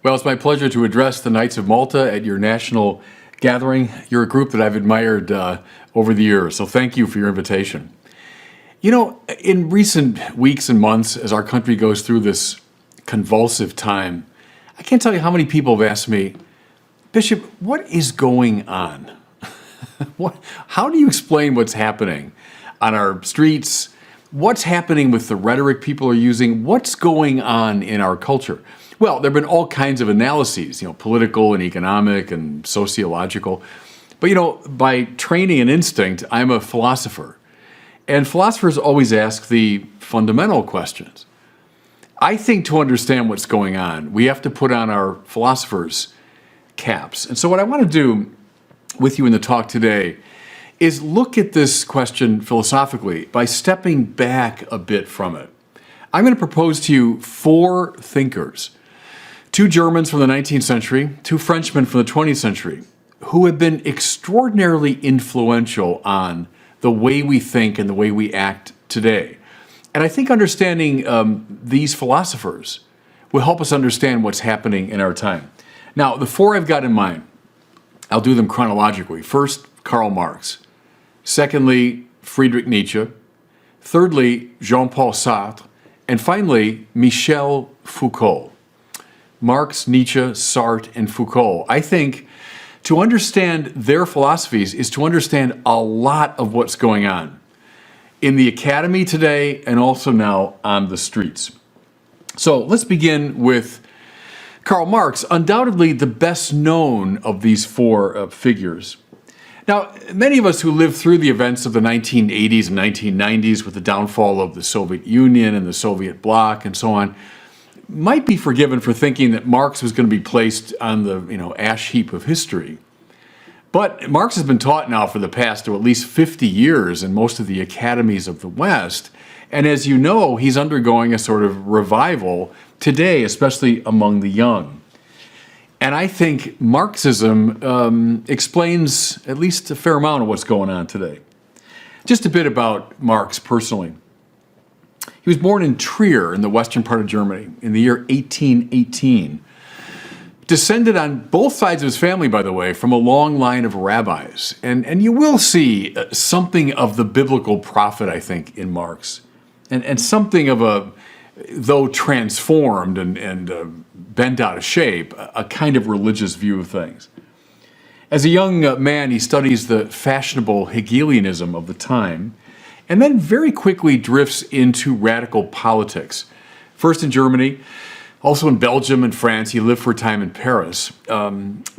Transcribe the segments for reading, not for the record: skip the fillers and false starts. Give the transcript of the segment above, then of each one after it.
Well, it's my pleasure to address the Knights of Malta at your national gathering. You're a group that I've admired over the years, so thank you for your invitation. You know, in recent weeks and months, as our country goes through this convulsive time, I can't tell you how many people have asked me, Bishop, what is going on? How do you explain what's happening on our streets? What's happening with the rhetoric people are using? What's going on in our culture? Well, there have been all kinds of analyses, political and economic and sociological. But, by training and instinct, I'm a philosopher. And philosophers always ask the fundamental questions. I think to understand what's going on, we have to put on our philosophers' caps. And so what I want to do with you in the talk today is look at this question philosophically by stepping back a bit from it. I'm going to propose to you four thinkers, two Germans from the 19th century, two Frenchmen from the 20th century, who have been extraordinarily influential on the way we think and the way we act today. And I think understanding these philosophers will help us understand what's happening in our time. Now, the four I've got in mind, I'll do them chronologically. First, Karl Marx. Secondly, Friedrich Nietzsche. Thirdly, Jean-Paul Sartre. And finally, Michel Foucault. Marx, Nietzsche, Sartre, and Foucault. I think to understand their philosophies is to understand a lot of what's going on in the academy today and also now on the streets. So let's begin with Karl Marx, undoubtedly the best known of these four figures. Now, many of us who lived through the events of the 1980s and 1990s with the downfall of the Soviet Union and the Soviet bloc and so on might be forgiven for thinking that Marx was going to be placed on the ash heap of history. But Marx has been taught now for the past at least 50 years in most of the academies of the West. And as you know, he's undergoing a sort of revival today, especially among the young. And I think Marxism explains at least a fair amount of what's going on today. Just a bit about Marx personally. He was born in Trier in the western part of Germany in the year 1818. Descended on both sides of his family, by the way, from a long line of rabbis. And you will see something of the biblical prophet, I think, in Marx. And something of a, though transformed and bent out of shape, a kind of religious view of things. As a young man, he studies the fashionable Hegelianism of the time, and then very quickly drifts into radical politics. First in Germany, also in Belgium and France. He lived for a time in Paris.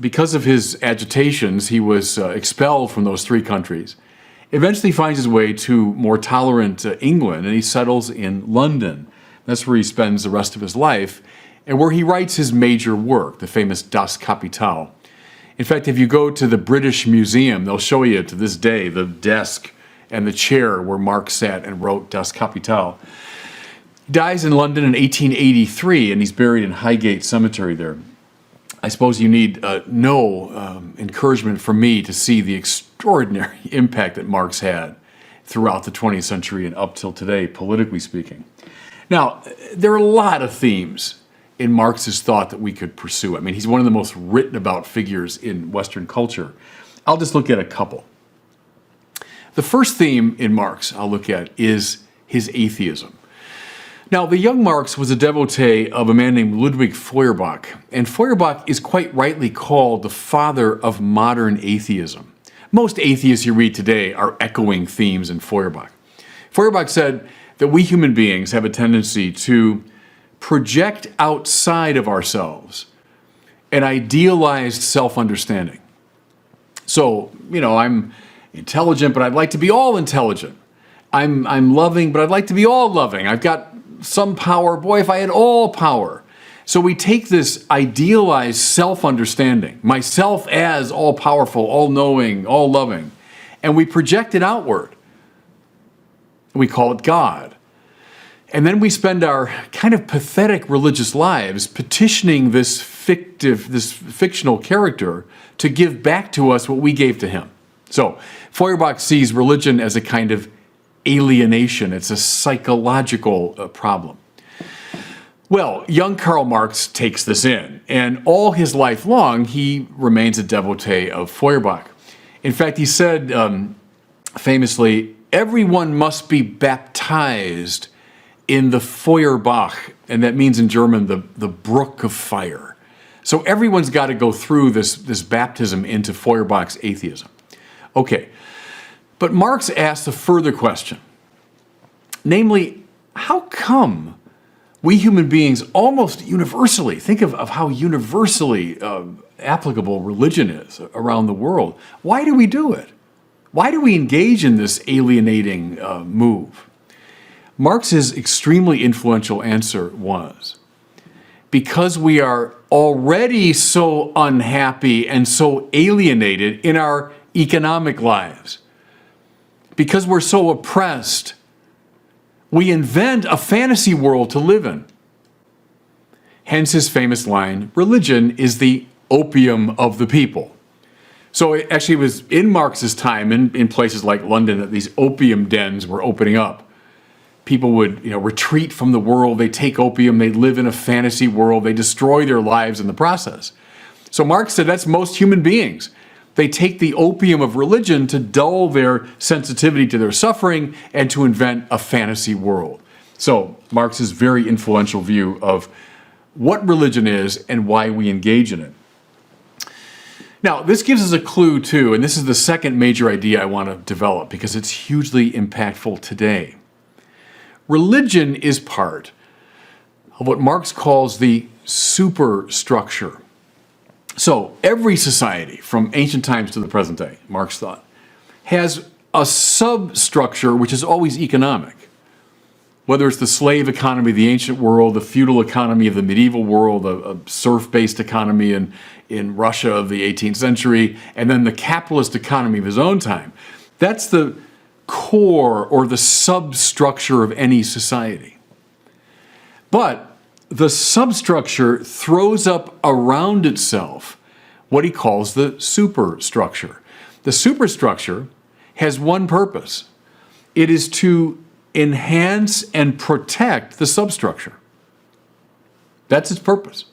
Because of his agitations, he was expelled from those three countries. Eventually finds his way to more tolerant England, and he settles in London. That's where he spends the rest of his life, and where he writes his major work, the famous Das Kapital. In fact, if you go to the British Museum, they'll show you to this day the desk and the chair where Marx sat and wrote Das Kapital. He dies in London in 1883, and he's buried in Highgate Cemetery there. I suppose you need no encouragement from me to see the extraordinary impact that Marx had throughout the 20th century and up till today, politically speaking. Now, there are a lot of themes in Marx's thought that we could pursue. I mean, he's one of the most written about figures in Western culture. I'll just look at a couple. The first theme in Marx I'll look at is his atheism. Now, the young Marx was a devotee of a man named Ludwig Feuerbach, and Feuerbach is quite rightly called the father of modern atheism. Most atheists you read today are echoing themes in Feuerbach. Feuerbach said that we human beings have a tendency to project outside of ourselves an idealized self-understanding. So, I'm intelligent, but I'd like to be all intelligent. I'm loving, but I'd like to be all loving. I've got some power. Boy, if I had all power. So we take this idealized self-understanding, myself as all-powerful, all-knowing, all-loving, and we project it outward. We call it God. And then we spend our kind of pathetic religious lives petitioning this fictional character to give back to us what we gave to him. So Feuerbach sees religion as a kind of alienation. It's a psychological problem. Well, young Karl Marx takes this in, and all his life long, he remains a devotee of Feuerbach. In fact, he said famously, everyone must be baptized in the Feuerbach, and that means in German, the brook of fire. So everyone's got to go through this baptism into Feuerbach's atheism. Okay, but Marx asked a further question, namely, how come we human beings almost universally, think of how universally applicable religion is around the world. Why do we do it? Why do we engage in this alienating move? Marx's extremely influential answer was, because we are already so unhappy and so alienated in our economic lives, because we're so oppressed, we invent a fantasy world to live in. Hence his famous line, religion is the opium of the people. So it actually was in Marx's time, in places like London, that these opium dens were opening up. People would retreat from the world, they take opium, they live in a fantasy world, they destroy their lives in the process. So Marx said that's most human beings. They take the opium of religion to dull their sensitivity to their suffering and to invent a fantasy world. So Marx's very influential view of what religion is and why we engage in it. Now, this gives us a clue too, and this is the second major idea I want to develop because it's hugely impactful today. Religion is part of what Marx calls the superstructure. So every society, from ancient times to the present day, Marx thought, has a substructure which is always economic. Whether it's the slave economy of the ancient world, the feudal economy of the medieval world, a serf-based economy in Russia of the 18th century, and then the capitalist economy of his own time. That's the core or the substructure of any society. But the substructure throws up around itself what he calls the superstructure. The superstructure has one purpose. It is to enhance and protect the substructure. That's its purpose.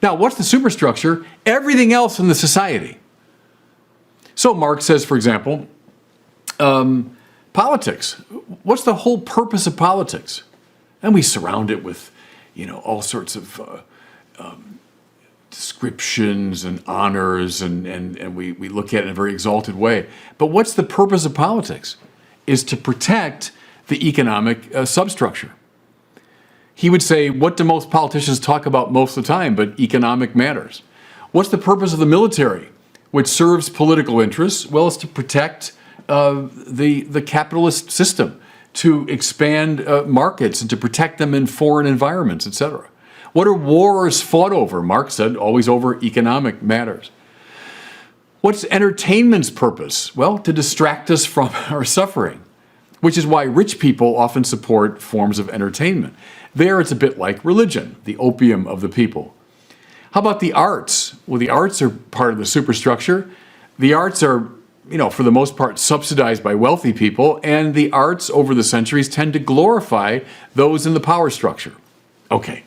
Now, what's the superstructure? Everything else in the society. So Marx says, for example, politics. What's the whole purpose of politics? And we surround it with all sorts of descriptions and honors, and we look at it in a very exalted way. But what's the purpose of politics? Is to protect the economic substructure. He would say, what do most politicians talk about most of the time but economic matters? What's the purpose of the military, which serves political interests? Well, it's to protect the capitalist system, to expand markets and to protect them in foreign environments, etc. What are wars fought over? Marx said, always over economic matters. What's entertainment's purpose? Well, to distract us from our suffering, which is why rich people often support forms of entertainment. There it's a bit like religion, the opium of the people. How about the arts? Well, the arts are part of the superstructure. The arts are for the most part, subsidized by wealthy people, and the arts over the centuries tend to glorify those in the power structure. Okay,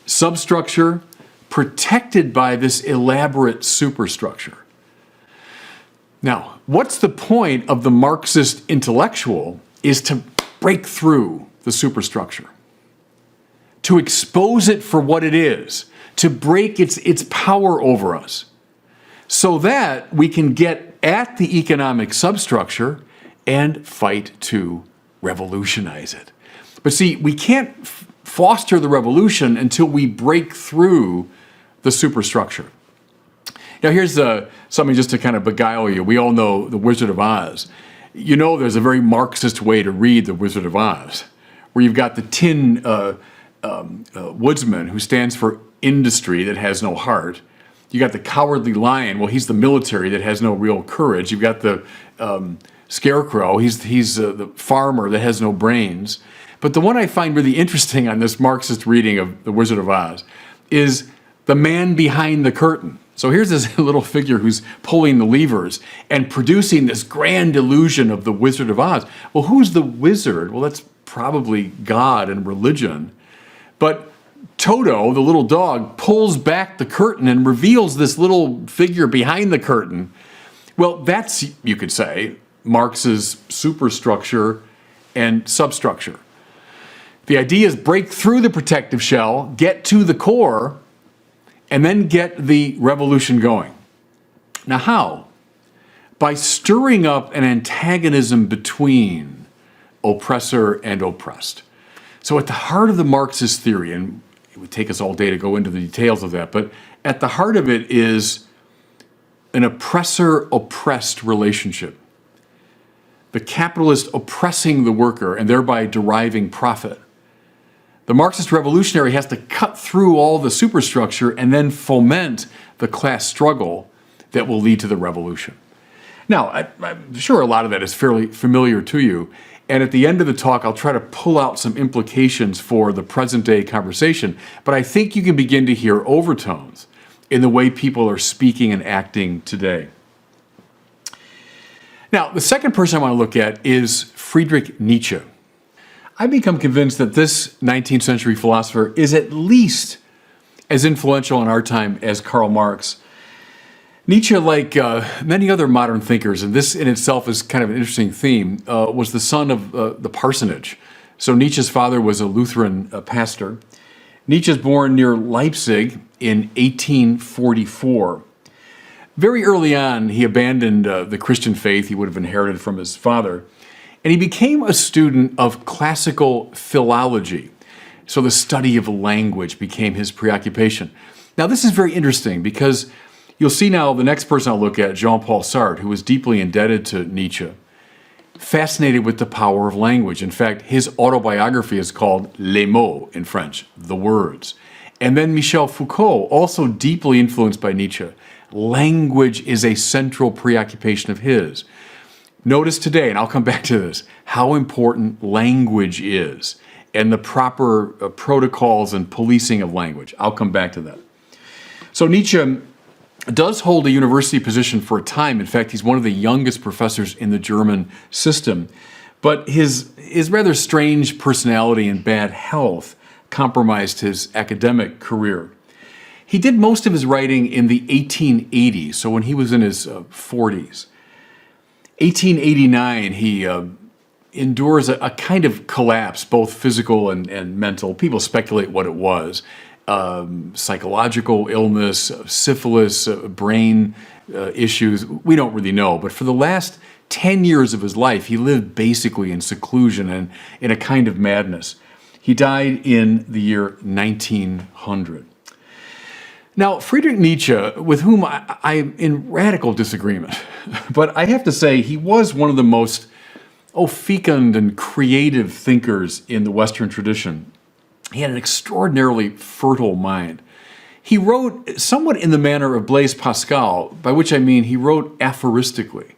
substructure protected by this elaborate superstructure. Now, what's the point of the Marxist intellectual is to break through the superstructure, to expose it for what it is, to break its power over us, so that we can get at the economic substructure and fight to revolutionize it. But see, we can't foster the revolution until we break through the superstructure. Now here's something just to kind of beguile you. We all know The Wizard of Oz. There's a very Marxist way to read The Wizard of Oz, where you've got the tin woodsman who stands for industry that has no heart. You got the cowardly lion. Well, he's the military that has no real courage. You've got the scarecrow. He's the farmer that has no brains. But the one I find really interesting on this Marxist reading of The Wizard of Oz is the man behind the curtain. So here's this little figure who's pulling the levers and producing this grand illusion of the Wizard of Oz. Well, who's the wizard? Well, that's probably God and religion. But Toto, the little dog, pulls back the curtain and reveals this little figure behind the curtain. Well, that's, you could say, Marx's superstructure and substructure. The idea is break through the protective shell, get to the core, and then get the revolution going. Now, how? By stirring up an antagonism between oppressor and oppressed. So at the heart of the Marxist theory, and it would take us all day to go into the details of that, but at the heart of it is an oppressor-oppressed relationship. The capitalist oppressing the worker and thereby deriving profit. The Marxist revolutionary has to cut through all the superstructure and then foment the class struggle that will lead to the revolution. Now, I'm sure a lot of that is fairly familiar to you, and at the end of the talk, I'll try to pull out some implications for the present-day conversation, but I think you can begin to hear overtones in the way people are speaking and acting today. Now, the second person I want to look at is Friedrich Nietzsche. I've become convinced that this 19th century philosopher is at least as influential in our time as Karl Marx. Nietzsche, like many other modern thinkers, and this in itself is kind of an interesting theme, was the son of the parsonage. So Nietzsche's father was a Lutheran pastor. Nietzsche was born near Leipzig in 1844. Very early on, he abandoned the Christian faith he would have inherited from his father, and he became a student of classical philology. So the study of language became his preoccupation. Now, this is very interesting because you'll see now the next person I'll look at, Jean-Paul Sartre, who was deeply indebted to Nietzsche, fascinated with the power of language. In fact, his autobiography is called Les mots in French, the words. And then Michel Foucault, also deeply influenced by Nietzsche. Language is a central preoccupation of his. Notice today, and I'll come back to this, how important language is and the proper protocols and policing of language. I'll come back to that. So Nietzsche does hold a university position for a time. In fact, he's one of the youngest professors in the German system. But his rather strange personality and bad health compromised his academic career. He did most of his writing in the 1880s, so when he was in his 40s. 1889, he endures a kind of collapse, both physical and mental. People speculate what it was. Psychological illness, syphilis, brain issues. We don't really know. But for the last 10 years of his life, he lived basically in seclusion and in a kind of madness. He died in the year 1900. Now, Friedrich Nietzsche, with whom I'm in radical disagreement, but I have to say he was one of the most fecund and creative thinkers in the Western tradition. He had an extraordinarily fertile mind. He wrote somewhat in the manner of Blaise Pascal, by which I mean he wrote aphoristically,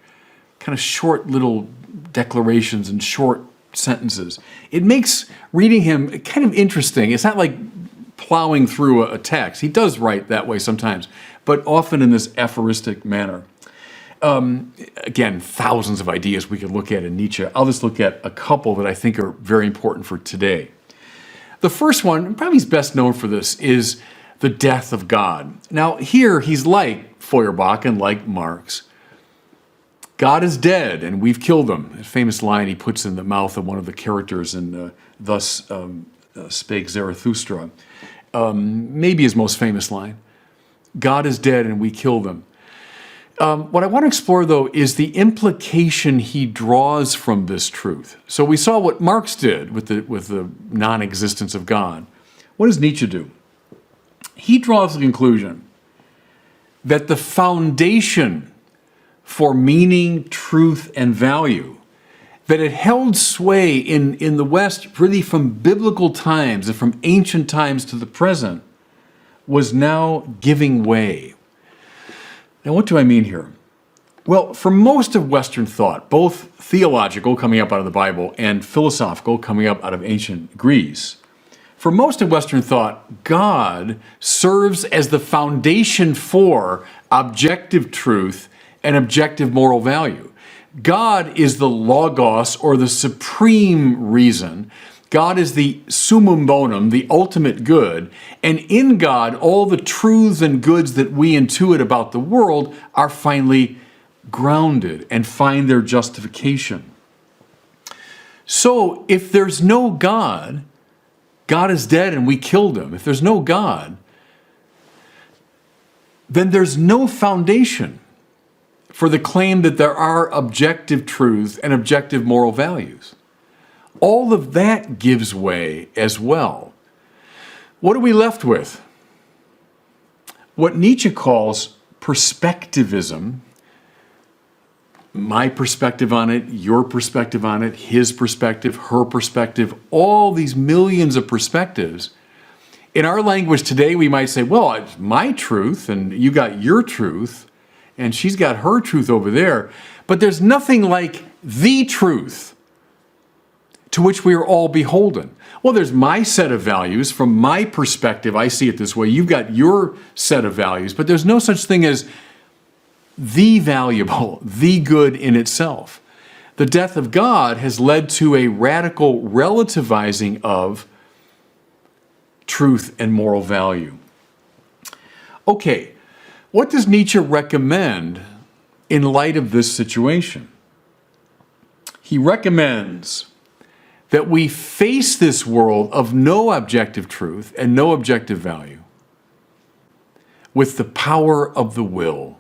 kind of short little declarations and short sentences. It makes reading him kind of interesting. It's not like plowing through a text. He does write that way sometimes, but often in this aphoristic manner. Again, thousands of ideas we could look at in Nietzsche. I'll just look at a couple that I think are very important for today. The first one, probably he's best known for this, is the death of God. Now here he's like Feuerbach and like Marx. God is dead and we've killed him. A famous line he puts in the mouth of one of the characters in Thus Spake Zarathustra. Maybe his most famous line. God is dead and we killed him. What I want to explore, though, is the implication he draws from this truth. So we saw what Marx did with the non-existence of God. What does Nietzsche do? He draws the conclusion that the foundation for meaning, truth, and value, that it held sway in the West really from biblical times and from ancient times to the present, was now giving way. Now, what do I mean here? Well, for most of Western thought, both theological, coming up out of the Bible, and philosophical, coming up out of ancient Greece, for most of Western thought, God serves as the foundation for objective truth and objective moral value. God is the logos, or the supreme reason, God is the summum bonum, the ultimate good, and in God, all the truths and goods that we intuit about the world are finally grounded and find their justification. So, if there's no God, God is dead and we killed him. If there's no God, then there's no foundation for the claim that there are objective truths and objective moral values. All of that gives way as well. What are we left with? What Nietzsche calls perspectivism. My perspective on it, your perspective on it, his perspective, her perspective, all these millions of perspectives. In our language today, we might say, well, it's my truth, and you got your truth, and she's got her truth over there. But there's nothing like the truth to which we are all beholden. Well, there's my set of values. From my perspective, I see it this way. You've got your set of values, but there's no such thing as the valuable, the good in itself. The death of God has led to a radical relativizing of truth and moral value. Okay, what does Nietzsche recommend in light of this situation? He recommends that we face this world of no objective truth and no objective value with the power of the will.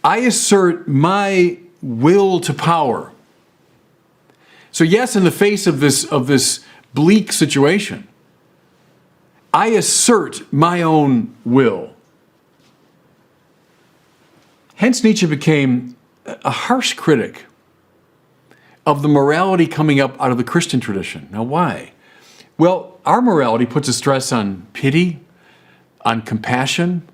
I assert my will to power. So yes, in the face of this bleak situation, I assert my own will. Hence, Nietzsche became a harsh critic of the morality coming up out of the Christian tradition. Now, why? Well, our morality puts a stress on pity, on compassion,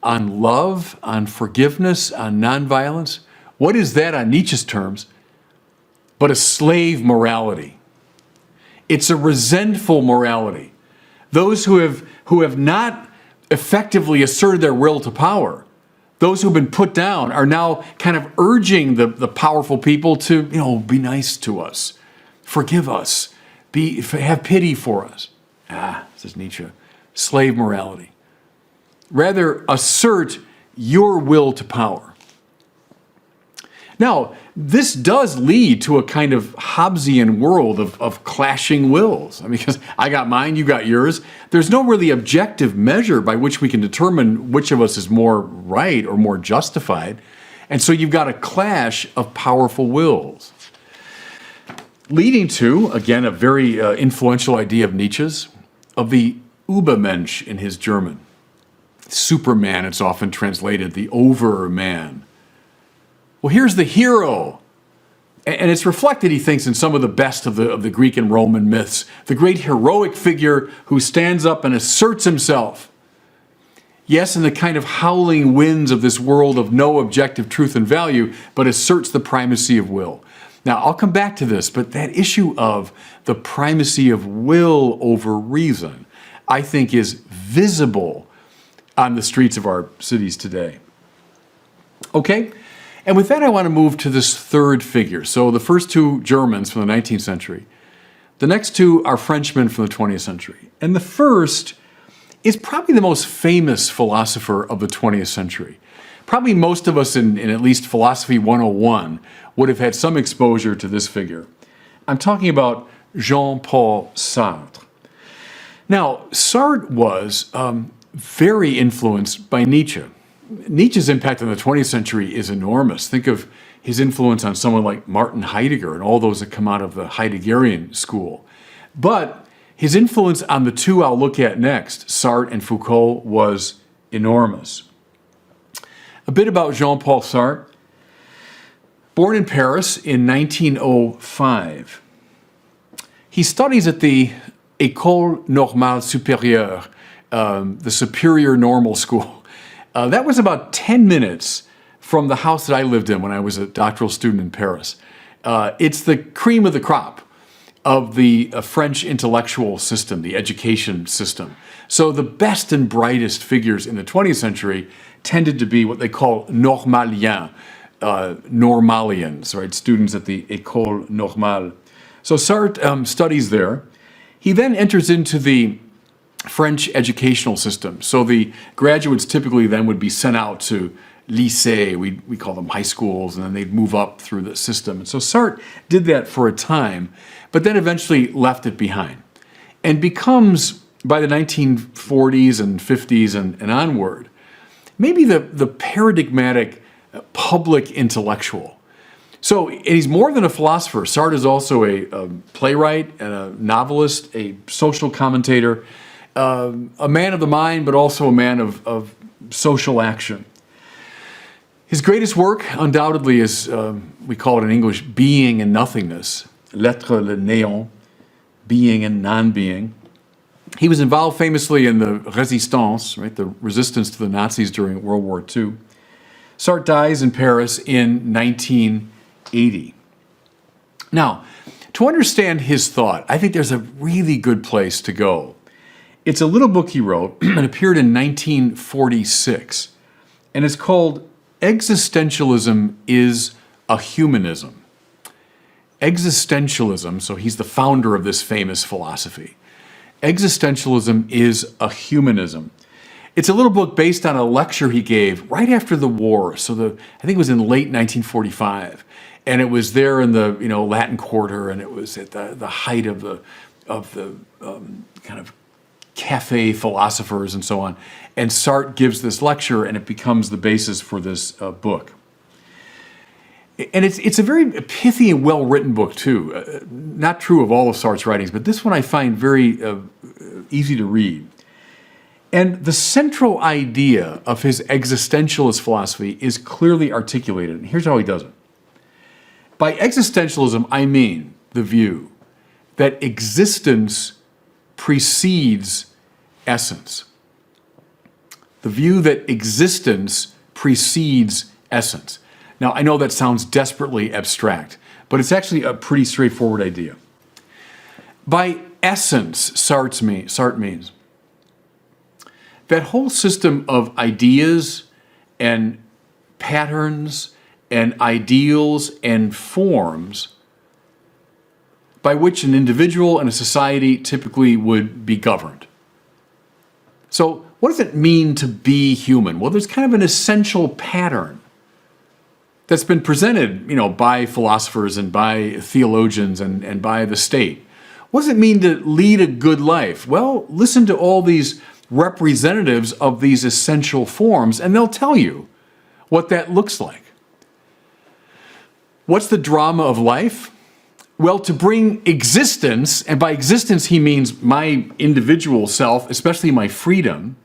on love, on forgiveness, on nonviolence. What is that on Nietzsche's terms but a slave morality? It's a resentful morality. Those who have not effectively asserted their will to power, those who've been put down, are now kind of urging the powerful people to, be nice to us, forgive us, have pity for us. Says Nietzsche, slave morality. Rather, assert your will to power. Now, this does lead to a kind of Hobbesian world of clashing wills. Because I got mine, you got yours. There's no really objective measure by which we can determine which of us is more right or more justified. And so you've got a clash of powerful wills. Leading to, again, a very influential idea of Nietzsche's, of the Übermensch in his German. Superman, it's often translated, the overman. Well, here's the hero. And it's reflected, he thinks, in some of the best of the Greek and Roman myths. The great heroic figure who stands up and asserts himself. Yes, in the kind of howling winds of this world of no objective truth and value, but asserts the primacy of will. Now, I'll come back to this, but that issue of the primacy of will over reason, I think, is visible on the streets of our cities today. Okay? And with that, I want to move to this third figure. So the first two Germans from the 19th century. The next two are Frenchmen from the 20th century. And the first is probably the most famous philosopher of the 20th century. Probably most of us in at least Philosophy 101 would have had some exposure to this figure. I'm talking about Jean-Paul Sartre. Now, Sartre was very influenced by Nietzsche. Nietzsche's impact on the 20th century is enormous. Think of his influence on someone like Martin Heidegger and all those that come out of the Heideggerian school. But his influence on the two I'll look at next, Sartre and Foucault, was enormous. A bit about Jean-Paul Sartre. Born in Paris in 1905. He studies at the École Normale Supérieure, the Superior Normal School. That was about 10 minutes from the house that I lived in when I was a doctoral student in Paris. It's the cream of the crop of the French intellectual system, the education system. So the best and brightest figures in the 20th century tended to be what they call normaliens, normalians, right? Students at the École Normale. So Sartre studies there. He then enters into the French educational system. So the graduates typically then would be sent out to lycée, we call them high schools, and then they'd move up through the system. And so Sartre did that for a time, but then eventually left it behind and becomes, by the 1940s and 50s and onward, maybe the paradigmatic public intellectual. So and he's more than a philosopher. Sartre is also a playwright and a novelist, a social commentator, a man of the mind, but also a man of social action. His greatest work, undoubtedly, is, we call it in English, Being and Nothingness, L'être le néant, being and non-being. He was involved famously in the Résistance, right, the resistance to the Nazis during World War II. Sartre dies in Paris in 1980. Now, to understand his thought, I think there's a really good place to go. It's a little book he wrote. It appeared in 1946, and it's called Existentialism is a Humanism. Existentialism, so he's the founder of this famous philosophy. Existentialism is a humanism. It's a little book based on a lecture he gave right after the war. So I think it was in late 1945, and it was there in the Latin Quarter, and it was at the height of the kind of cafe philosophers and so on. And Sartre gives this lecture, and it becomes the basis for this book. And it's a very pithy and well-written book, too. Not true of all of Sartre's writings, but this one I find very easy to read. And the central idea of his existentialist philosophy is clearly articulated. And here's how he does it. By existentialism, I mean the view that existence precedes essence. The view that existence precedes essence. Now, I know that sounds desperately abstract, but it's actually a pretty straightforward idea. By essence, Sartre means that whole system of ideas and patterns and ideals and forms by which an individual and a society typically would be governed. So, what does it mean to be human? Well, there's kind of an essential pattern that's been presented, by philosophers and by theologians and by the state. What does it mean to lead a good life? Well, listen to all these representatives of these essential forms, and they'll tell you what that looks like. What's the drama of life? Well, to bring existence, and by existence he means my individual self, especially my freedom,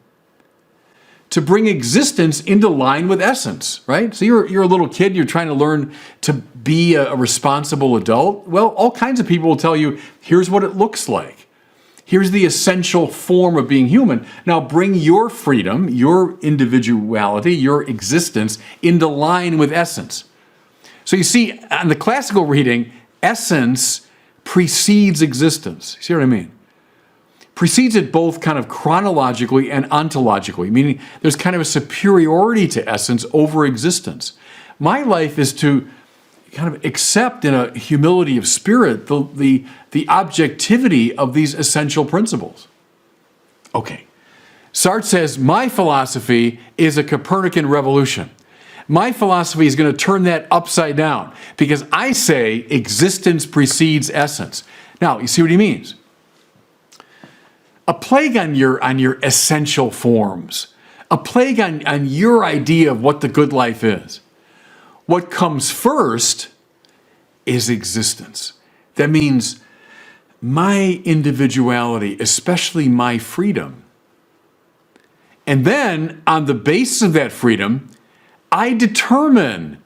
to bring existence into line with essence, right? So you're a little kid, you're trying to learn to be a responsible adult. Well, all kinds of people will tell you, here's what it looks like. Here's the essential form of being human. Now bring your freedom, your individuality, your existence into line with essence. So you see, on the classical reading, essence precedes existence. See what I mean? Precedes it both kind of chronologically and ontologically, meaning there's kind of a superiority to essence over existence. My life is to kind of accept in a humility of spirit the objectivity of these essential principles. Okay, Sartre says, my philosophy is a Copernican revolution. My philosophy is going to turn that upside down because I say existence precedes essence. Now, you see what he means? A plague on your essential forms. A plague on your idea of what the good life is. What comes first is existence. That means my individuality, especially my freedom. And then, on the basis of that freedom, I determine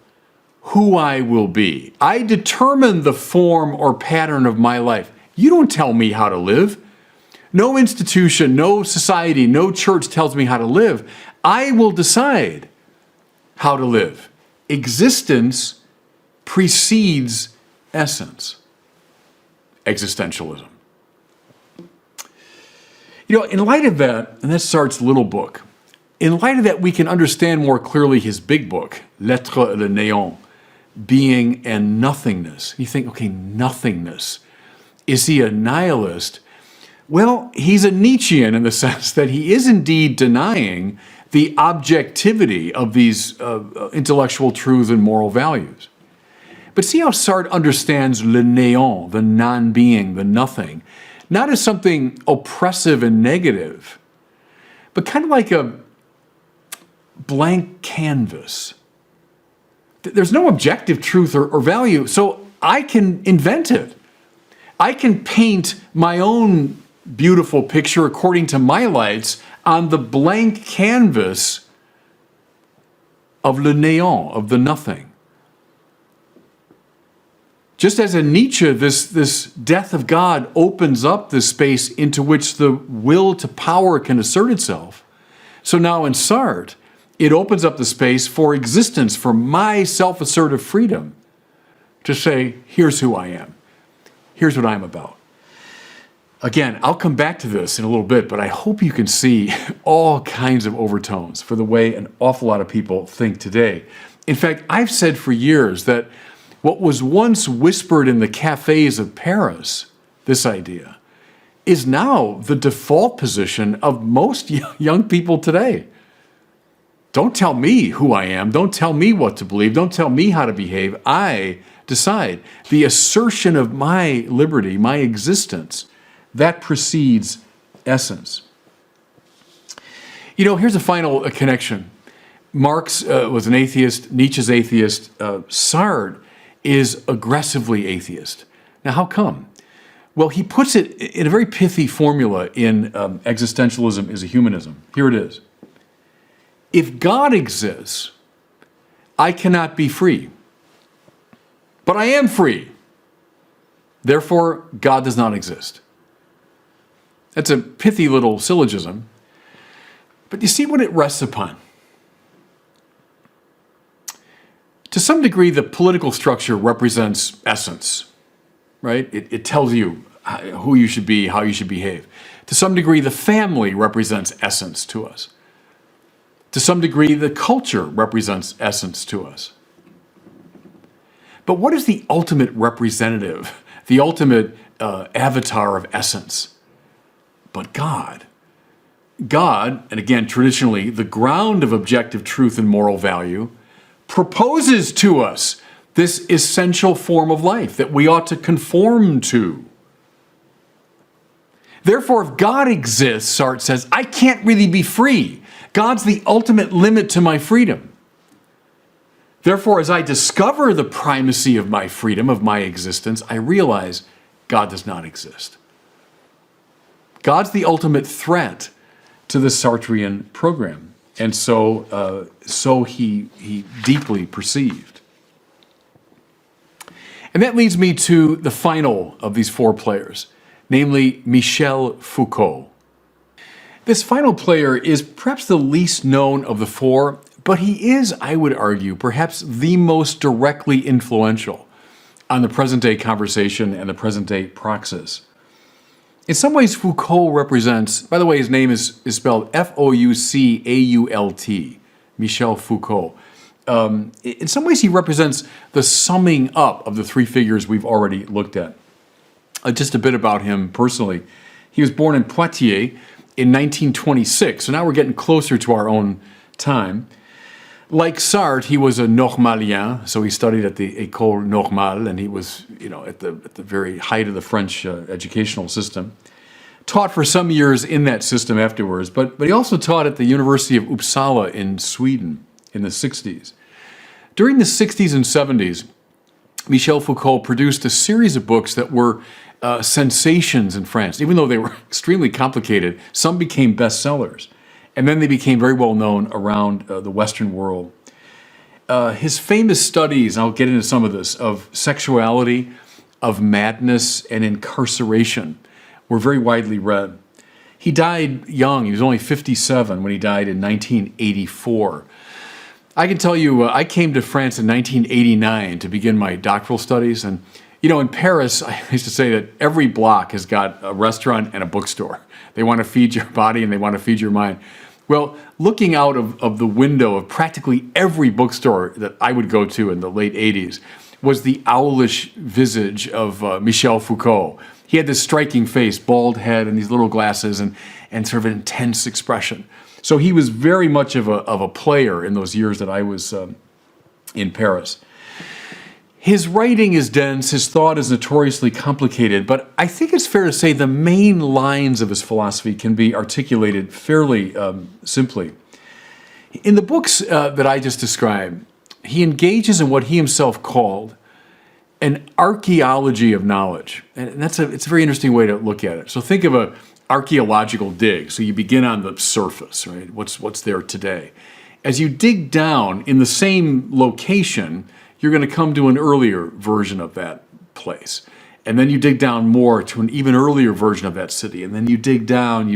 who I will be. I determine the form or pattern of my life. You don't tell me how to live. No institution, no society, no church tells me how to live. I will decide how to live. Existence precedes essence. Existentialism. In light of that, and that's Sartre's little book, In light of that, we can understand more clearly his big book, L'être et le néant, being and nothingness. You think, okay, nothingness. Is he a nihilist? Well, he's a Nietzschean in the sense that he is indeed denying the objectivity of these intellectual truths and moral values. But see how Sartre understands le néant, the non-being, the nothing, not as something oppressive and negative, but kind of like a blank canvas. There's no objective truth or value, so I can invent it. I can paint my own beautiful picture according to my lights on the blank canvas of le néant, of the nothing. Just as in Nietzsche, this death of God opens up this space into which the will to power can assert itself, so now in Sartre, it opens up the space for existence, for my self-assertive freedom to say, here's who I am. Here's what I'm about. Again, I'll come back to this in a little bit, but I hope you can see all kinds of overtones for the way an awful lot of people think today. In fact, I've said for years that what was once whispered in the cafes of Paris, this idea, is now the default position of most young people today. Don't tell me who I am. Don't tell me what to believe. Don't tell me how to behave. I decide. The assertion of my liberty, my existence, that precedes essence. You know, here's a final connection. Marx was an atheist. Nietzsche's atheist. Sartre is aggressively atheist. Now, how come? Well, he puts it in a very pithy formula in Existentialism is a Humanism. Here it is. If God exists, I cannot be free. But I am free. Therefore, God does not exist. That's a pithy little syllogism. But you see what it rests upon. To some degree, the political structure represents essence, right? It tells you who you should be, how you should behave. To some degree, the family represents essence to us. To some degree, the culture represents essence to us. But what is the ultimate representative, the ultimate avatar of essence? But God. God, and again, traditionally, the ground of objective truth and moral value, proposes to us this essential form of life that we ought to conform to. Therefore, if God exists, Sartre says, I can't really be free. God's the ultimate limit to my freedom. Therefore, as I discover the primacy of my freedom, of my existence, I realize God does not exist. God's the ultimate threat to the Sartrean program. And so he deeply perceived. And that leads me to the final of these four players, namely Michel Foucault. This final player is perhaps the least known of the four, but he is, I would argue, perhaps the most directly influential on the present-day conversation and the present-day praxis. In some ways, Foucault represents, by the way, his name is spelled Foucault, Michel Foucault. In some ways, he represents the summing up of the three figures we've already looked at. Just a bit about him personally. He was born in Poitiers in 1926, so now we're getting closer to our own time. Like Sartre, he was a Normalien, so he studied at the École Normale, and he was, at the very height of the French educational system. Taught for some years in that system afterwards, but he also taught at the University of Uppsala in Sweden in the 60s. During the 60s and 70s, Michel Foucault produced a series of books that were sensations in France. Even though they were extremely complicated, some became bestsellers. And then they became very well known around the Western world. His famous studies, and I'll get into some of this, of sexuality, of madness, and incarceration were very widely read. He died young. He was only 57 when he died in 1984. I can tell you, I came to France in 1989 to begin my doctoral studies. And, in Paris, I used to say that every block has got a restaurant and a bookstore. They want to feed your body and they want to feed your mind. Well, looking out of the window of practically every bookstore that I would go to in the late 80s was the owlish visage of Michel Foucault. He had this striking face, bald head, and these little glasses, and sort of an intense expression. So he was very much of a player in those years that I was in Paris. His writing is dense, his thought is notoriously complicated, but I think it's fair to say the main lines of his philosophy can be articulated fairly simply. In the books that I just described, he engages in what he himself called an archaeology of knowledge. And it's a very interesting way to look at it. So think of an archaeological dig. So you begin on the surface, right? What's there today. As you dig down in the same location, you're going to come to an earlier version of that place. And then you dig down more to an even earlier version of that city. And then you dig down,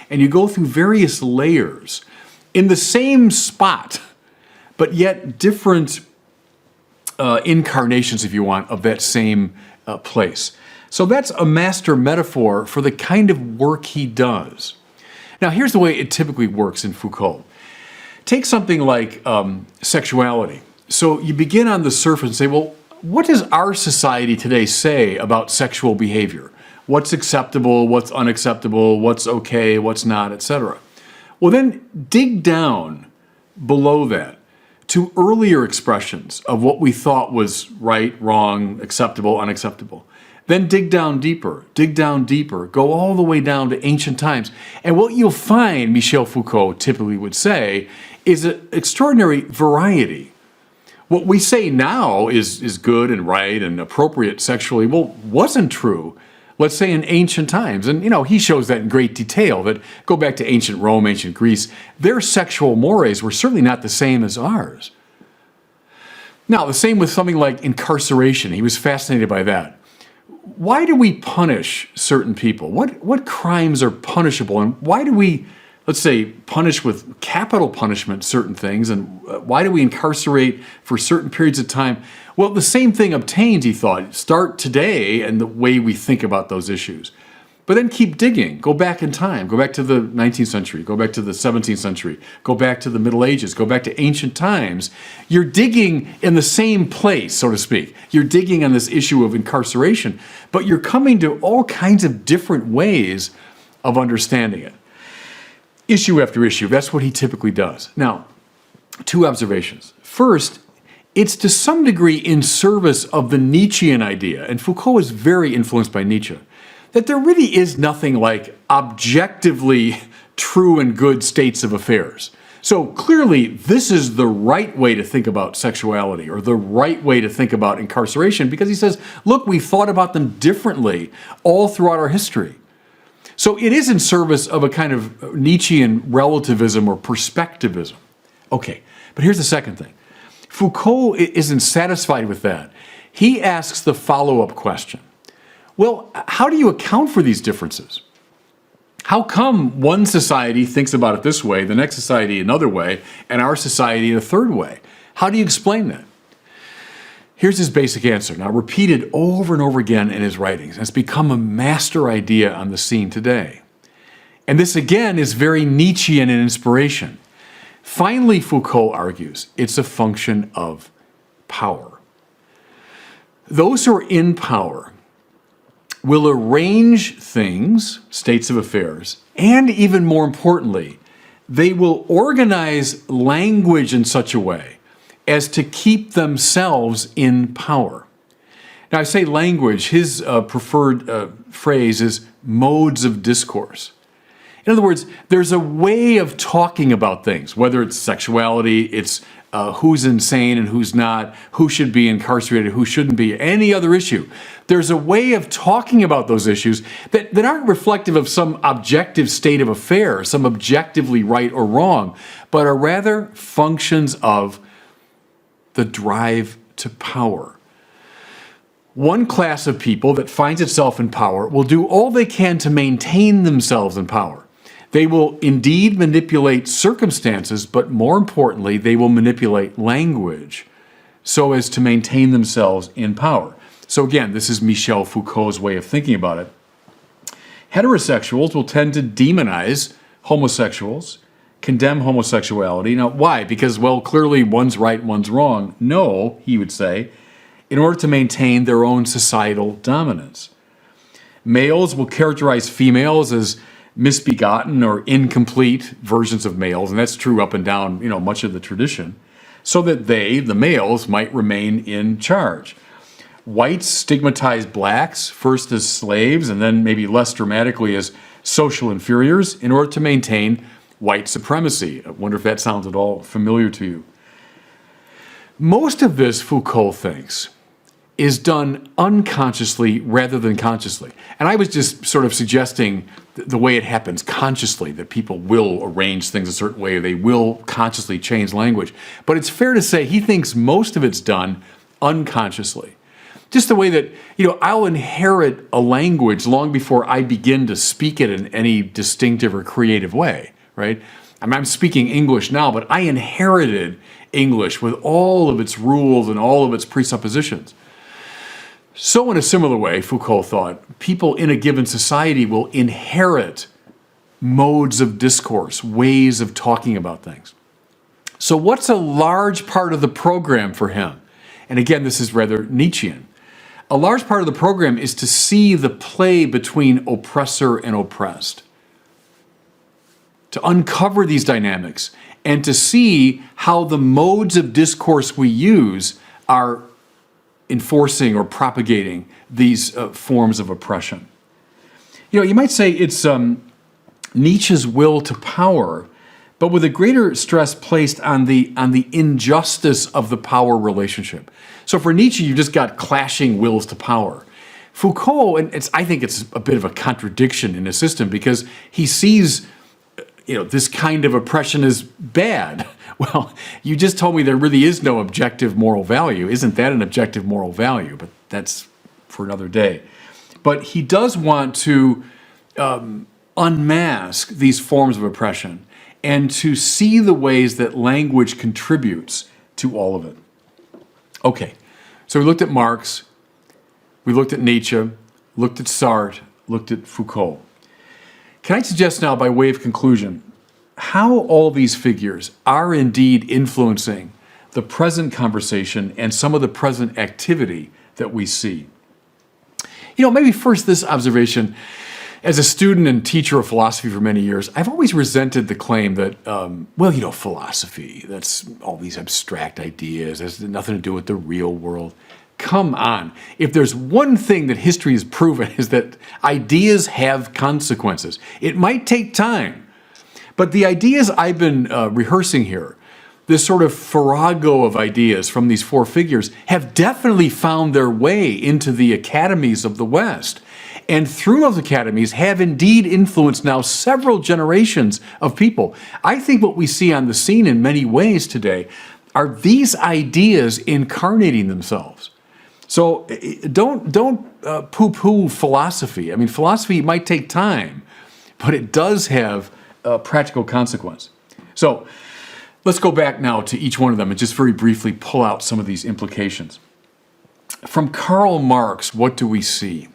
and you go through various layers in the same spot, but yet different incarnations, if you want, of that same place. So that's a master metaphor for the kind of work he does. Now, here's the way it typically works in Foucault. Take something like sexuality. So you begin on the surface and say, well, what does our society today say about sexual behavior? What's acceptable, what's unacceptable, what's okay, what's not, etc. Well, then dig down below that to earlier expressions of what we thought was right, wrong, acceptable, unacceptable. Then dig down deeper, go all the way down to ancient times. And what you'll find, Michel Foucault typically would say, is an extraordinary variety. What we say now is good and right and appropriate sexually, well, wasn't true, let's say, in ancient times. And, he shows that in great detail, that go back to ancient Rome, ancient Greece, their sexual mores were certainly not the same as ours. Now, the same with something like incarceration. He was fascinated by that. Why do we punish certain people? What crimes are punishable? And why do we, let's say, punish with capital punishment certain things? And why do we incarcerate for certain periods of time? Well, the same thing obtains, he thought. Start today and the way we think about those issues. But then keep digging. Go back in time. Go back to the 19th century. Go back to the 17th century. Go back to the Middle Ages. Go back to ancient times. You're digging in the same place, so to speak. You're digging on this issue of incarceration, but you're coming to all kinds of different ways of understanding it. Issue after issue. That's what he typically does. Now, two observations. First, it's to some degree in service of the Nietzschean idea, and Foucault is very influenced by Nietzsche, that there really is nothing like objectively true and good states of affairs. So clearly, this is the right way to think about sexuality or the right way to think about incarceration, because he says, look, we've thought about them differently all throughout our history. So it is in service of a kind of Nietzschean relativism or perspectivism. Okay, but here's the second thing. Foucault isn't satisfied with that. He asks the follow-up question. Well, how do you account for these differences? How come one society thinks about it this way, the next society another way, and our society in a third way? How do you explain that? Here's his basic answer, now repeated over and over again in his writings. It's become a master idea on the scene today. And this, again, is very Nietzschean in inspiration. Finally, Foucault argues, it's a function of power. Those who are in power will arrange things, states of affairs, and even more importantly, they will organize language in such a way as to keep themselves in power. Now, I say language, his preferred phrase is modes of discourse. In other words, there's a way of talking about things, whether it's sexuality, it's who's insane and who's not, who should be incarcerated, who shouldn't be, any other issue. There's a way of talking about those issues that aren't reflective of some objective state of affairs, some objectively right or wrong, but are rather functions of the drive to power. One class of people that finds itself in power will do all they can to maintain themselves in power. They will indeed manipulate circumstances, but more importantly, they will manipulate language so as to maintain themselves in power. So again, this is Michel Foucault's way of thinking about it. Heterosexuals will tend to demonize homosexuals condemn homosexuality. Now, why? Because, well, clearly one's right, one's wrong. No, he would say, in order to maintain their own societal dominance. Males will characterize females as misbegotten or incomplete versions of males, and that's true up and down, much of the tradition, so that they, the males, might remain in charge. Whites stigmatize blacks, first as slaves and then maybe less dramatically as social inferiors, in order to maintain white supremacy. I wonder if that sounds at all familiar to you. Most of this, Foucault thinks, is done unconsciously rather than consciously. And I was just sort of suggesting the way it happens consciously, that people will arrange things a certain way, they will consciously change language. But it's fair to say he thinks most of it's done unconsciously. Just the way that, I'll inherit a language long before I begin to speak it in any distinctive or creative way, right? I'm speaking English now, but I inherited English with all of its rules and all of its presuppositions. So in a similar way, Foucault thought, people in a given society will inherit modes of discourse, ways of talking about things. So what's a large part of the program for him? And again, this is rather Nietzschean. A large part of the program is to see the play between oppressor and oppressed, to uncover these dynamics and to see how the modes of discourse we use are enforcing or propagating these forms of oppression. You might say it's Nietzsche's will to power, but with a greater stress placed on the injustice of the power relationship. So for Nietzsche, you've just got clashing wills to power. Foucault, and I think it's a bit of a contradiction in his system, because he sees this kind of oppression as bad. Well, you just told me there really is no objective moral value. Isn't that an objective moral value? But that's for another day. But he does want to unmask these forms of oppression and to see the ways that language contributes to all of it. Okay, so we looked at Marx, we looked at Nietzsche, looked at Sartre, looked at Foucault. Can I suggest now, by way of conclusion, how all these figures are indeed influencing the present conversation and some of the present activity that we see? Maybe first this observation. As a student and teacher of philosophy for many years, I've always resented the claim that, philosophy, that's all these abstract ideas, has nothing to do with the real world. Come on. If there's one thing that history has proven is that ideas have consequences. It might take time, but the ideas I've been rehearsing here, this sort of farrago of ideas from these four figures, have definitely found their way into the academies of the West. And through those academies have indeed influenced now several generations of people. I think what we see on the scene in many ways today are these ideas incarnating themselves. So don't poo-poo philosophy. I mean, philosophy might take time, but it does have a practical consequence. So let's go back now to each one of them and just very briefly pull out some of these implications. From Karl Marx, what do we see?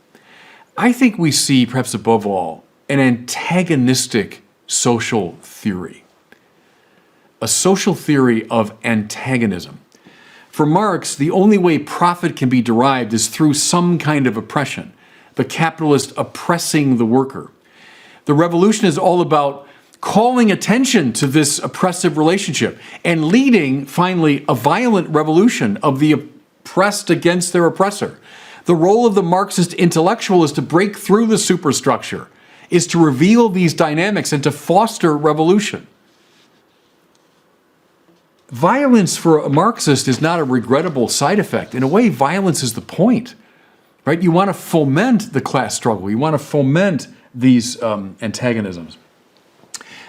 I think we see, perhaps above all, an antagonistic social theory. A social theory of antagonism. For Marx, the only way profit can be derived is through some kind of oppression, the capitalist oppressing the worker. The revolution is all about calling attention to this oppressive relationship and leading, finally, a violent revolution of the oppressed against their oppressor. The role of the Marxist intellectual is to break through the superstructure, is to reveal these dynamics and to foster revolution. Violence for a Marxist is not a regrettable side effect. In a way, violence is the point, right? You want to foment the class struggle. You want to foment these antagonisms.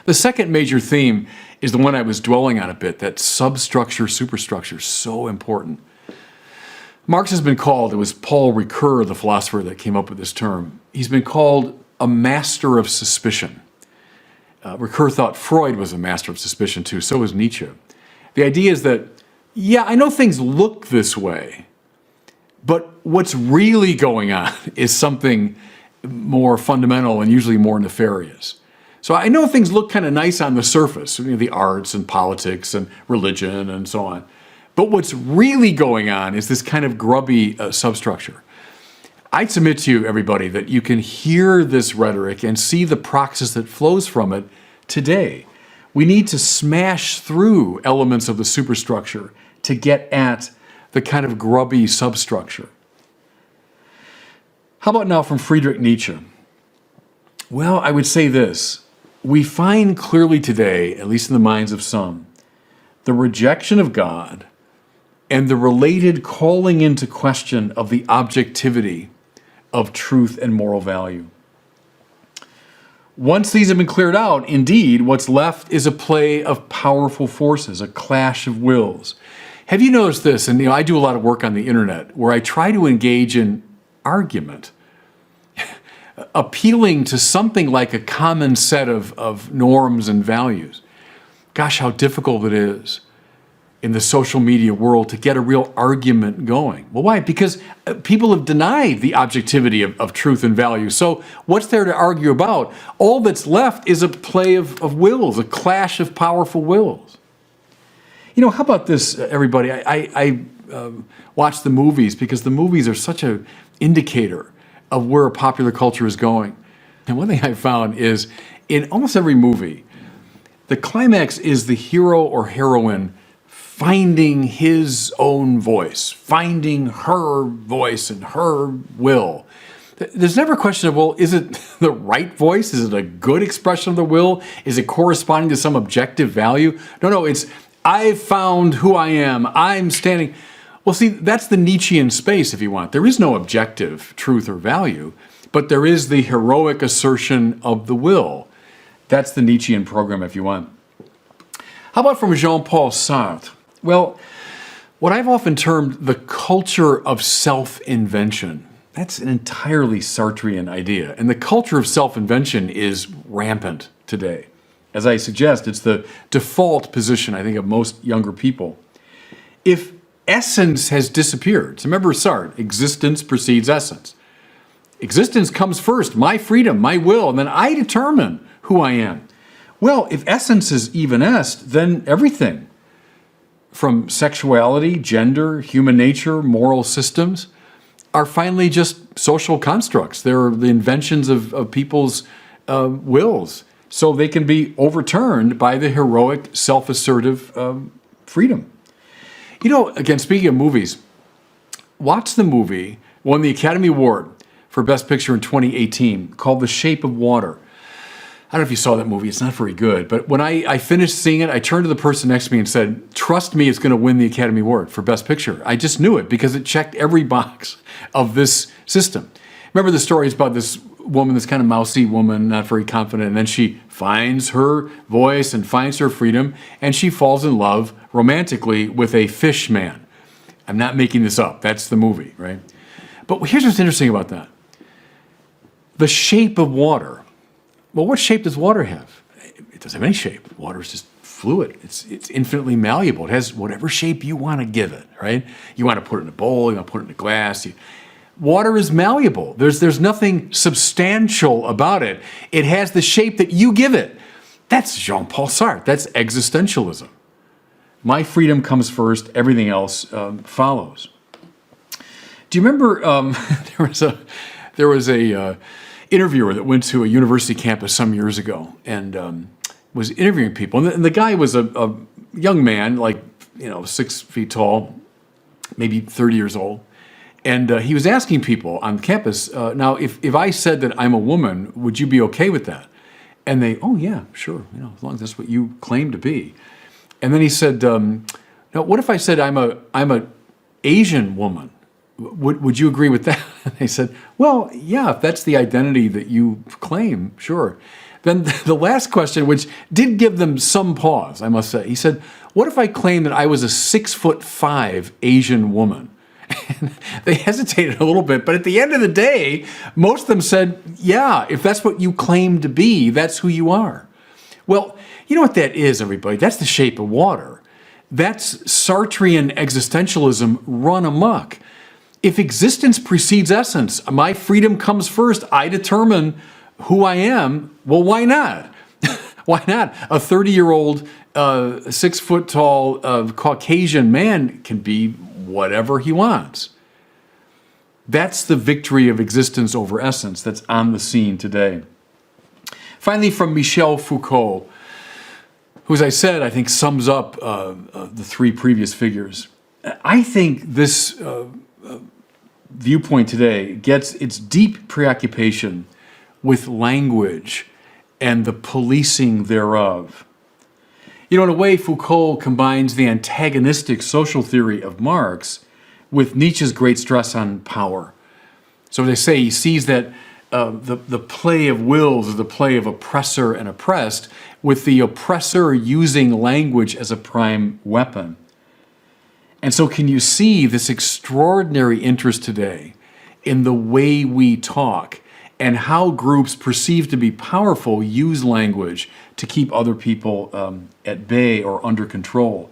The second major theme is the one I was dwelling on a bit, that substructure, superstructure, so important. Marx has been called, it was Paul Ricoeur, the philosopher, that came up with this term. He's been called a master of suspicion. Ricoeur thought Freud was a master of suspicion too, so was Nietzsche. The idea is that, yeah, I know things look this way, but what's really going on is something more fundamental and usually more nefarious. So I know things look kind of nice on the surface, the arts and politics and religion and so on. But what's really going on is this kind of grubby substructure. I'd submit to you, everybody, that you can hear this rhetoric and see the praxis that flows from it today. We need to smash through elements of the superstructure to get at the kind of grubby substructure. How about now from Friedrich Nietzsche? Well, I would say this. We find clearly today, at least in the minds of some, the rejection of God and the related calling into question of the objectivity of truth and moral value. Once these have been cleared out, indeed, what's left is a play of powerful forces, a clash of wills. Have you noticed this? And I do a lot of work on the internet where I try to engage in argument, appealing to something like a common set of norms and values. Gosh, how difficult it is in the social media world to get a real argument going. Well, why? Because people have denied the objectivity of truth and value. So what's there to argue about? All that's left is a play of wills, a clash of powerful wills. How about this, everybody? I watch the movies because the movies are such an indicator of where popular culture is going. And one thing I found is in almost every movie, the climax is the hero or heroine finding his own voice, finding her voice and her will. There's never a question of, well, is it the right voice? Is it a good expression of the will? Is it corresponding to some objective value? No, it's, I've found who I am. I'm standing. Well, see, that's the Nietzschean space, if you want. There is no objective truth or value, but there is the heroic assertion of the will. That's the Nietzschean program, if you want. How about from Jean-Paul Sartre? Well, what I've often termed the culture of self-invention. That's an entirely Sartrean idea. And the culture of self-invention is rampant today. As I suggest, it's the default position, I think, of most younger people. If essence has disappeared, so remember Sartre, existence precedes essence. Existence comes first, my freedom, my will, and then I determine who I am. Well, if essence is evanesced, then everything from sexuality, gender, human nature, moral systems are finally just social constructs. They're the inventions of people's wills, so they can be overturned by the heroic, self-assertive freedom. Again, speaking of movies, watch the movie, won the Academy Award for Best Picture in 2018, called The Shape of Water. I don't know if you saw that movie. It's not very good. But when I finished seeing it, I turned to the person next to me and said, trust me, it's going to win the Academy Award for Best Picture. I just knew it because it checked every box of this system. Remember the story is about this woman, this kind of mousy woman, not very confident, and then she finds her voice and finds her freedom, and she falls in love romantically with a fish man. I'm not making this up. That's the movie, right? But here's what's interesting about that. The shape of water. Well, what shape does water have? It doesn't have any shape. Water is just fluid. It's infinitely malleable. It has whatever shape you want to give it, right? You want to put it in a bowl, you want to put it in a glass. Water is malleable. There's nothing substantial about it. It has the shape that you give it. That's Jean-Paul Sartre. That's existentialism. My freedom comes first. Everything else follows. Do you remember there was a interviewer that went to a university campus some years ago and was interviewing people. And the guy was a young man, 6 feet tall, maybe 30 years old. And he was asking people on campus, now, if I said that I'm a woman, would you be okay with that? And they, oh, yeah, sure, as long as that's what you claim to be. And then he said, now, what if I said I'm a Asian woman? Would you agree with that? And they said, well, yeah, if that's the identity that you claim, sure. Then the last question, which did give them some pause, I must say, he said, what if I claimed that I was a 6'5" Asian woman? And they hesitated a little bit, but at the end of the day, most of them said, yeah, if that's what you claim to be, that's who you are. Well, you know what that is, everybody? That's the shape of water. That's Sartrean existentialism run amok. If existence precedes essence, my freedom comes first, I determine who I am, well, why not? Why not? A 30-year-old, 6-foot-tall Caucasian man can be whatever he wants. That's the victory of existence over essence that's on the scene today. Finally, from Michel Foucault, who, as I said, I think sums up the three previous figures. I think this viewpoint today gets its deep preoccupation with language and the policing thereof. You know, in a way, Foucault combines the antagonistic social theory of Marx with Nietzsche's great stress on power. So they say he sees that the play of wills is the play of oppressor and oppressed, with the oppressor using language as a prime weapon. And so can you see this extraordinary interest today in the way we talk and how groups perceived to be powerful use language to keep other people at bay or under control?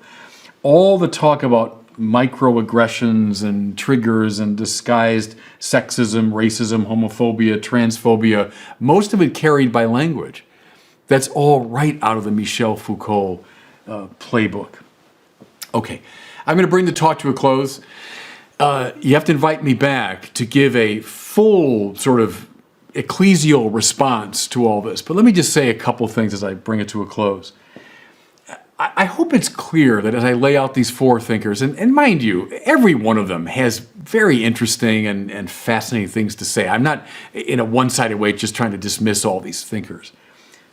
All the talk about microaggressions and triggers and disguised sexism, racism, homophobia, transphobia, most of it carried by language. That's all right out of the Michel Foucault playbook. Okay, I'm going to bring the talk to a close. You have to invite me back to give a full sort of ecclesial response to all this. But let me just say a couple things as I bring it to a close. I hope it's clear that as I lay out these four thinkers, and mind you, every one of them has very interesting and fascinating things to say. I'm not in a one-sided way just trying to dismiss all these thinkers.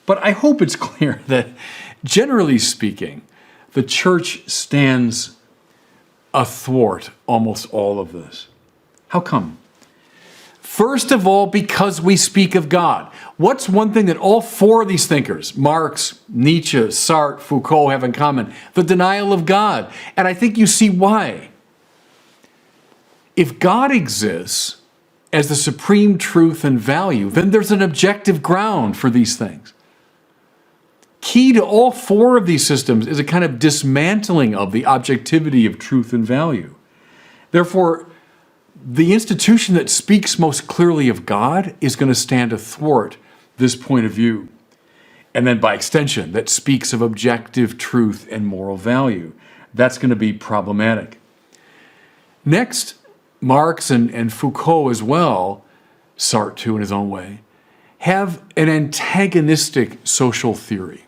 But I hope it's clear that, generally speaking, the church stands athwart almost all of this. How come? First of all, because we speak of God. What's one thing that all four of these thinkers, Marx, Nietzsche, Sartre, Foucault, have in common? The denial of God. And I think you see why. If God exists as the supreme truth and value, then there's an objective ground for these things. Key to all four of these systems is a kind of dismantling of the objectivity of truth and value. Therefore, the institution that speaks most clearly of God is going to stand athwart this point of view. And then by extension, that speaks of objective truth and moral value. That's going to be problematic. Next, Marx and Foucault as well, Sartre too in his own way, have an antagonistic social theory.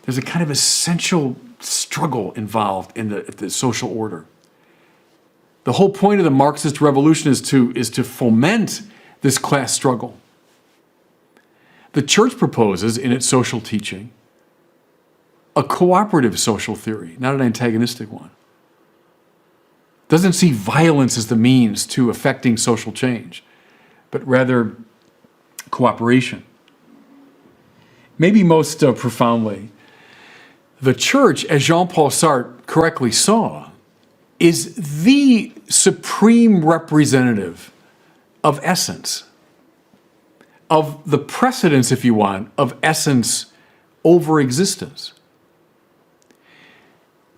There's a kind of essential struggle involved in the social order. The whole point of the Marxist revolution is to foment this class struggle. The church proposes in its social teaching a cooperative social theory, not an antagonistic one. Doesn't see violence as the means to effecting social change, but rather cooperation. Maybe most profoundly, the church, as Jean-Paul Sartre correctly saw, is the supreme representative of essence, of the precedence, if you want, of essence over existence.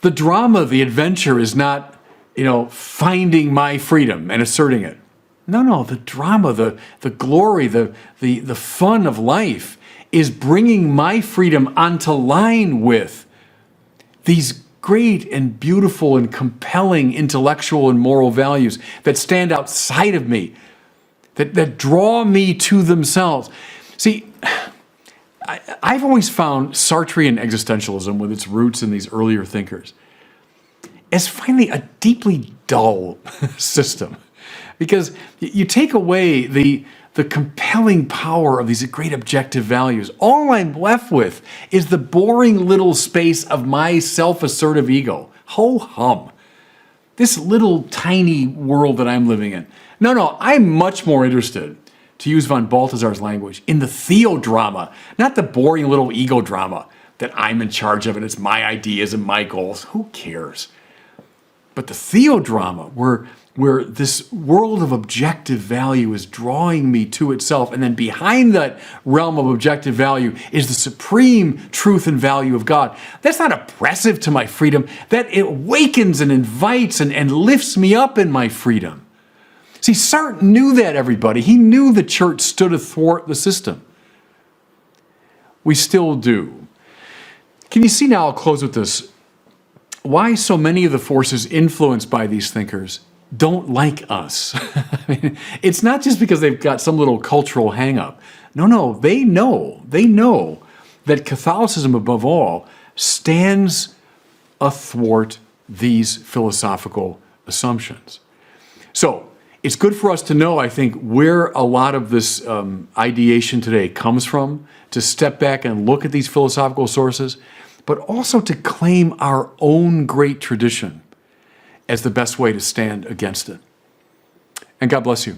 The drama, the adventure is not, finding my freedom and asserting it. No, the drama, the glory, the fun of life is bringing my freedom onto line with these great and beautiful and compelling intellectual and moral values that stand outside of me, that draw me to themselves. See, I've always found Sartrean existentialism, with its roots in these earlier thinkers, as finally a deeply dull system. Because you take away the compelling power of these great objective values. All I'm left with is the boring little space of my self-assertive ego. Ho-hum. This little tiny world that I'm living in. No, I'm much more interested, to use von Balthasar's language, in the theodrama, not the boring little ego drama that I'm in charge of and it's my ideas and my goals. Who cares? But the theodrama, where this world of objective value is drawing me to itself, and then behind that realm of objective value is the supreme truth and value of God. That's not oppressive to my freedom. That it awakens and invites and lifts me up in my freedom. See, Sartre knew that, everybody. He knew the church stood athwart the system. We still do. Can you see now, I'll close with this, why so many of the forces influenced by these thinkers don't like us? I mean, it's not just because they've got some little cultural hang-up. No, they know that Catholicism, above all, stands athwart these philosophical assumptions. So it's good for us to know, I think, where a lot of this ideation today comes from, to step back and look at these philosophical sources, but also to claim our own great tradition as the best way to stand against it. And God bless you.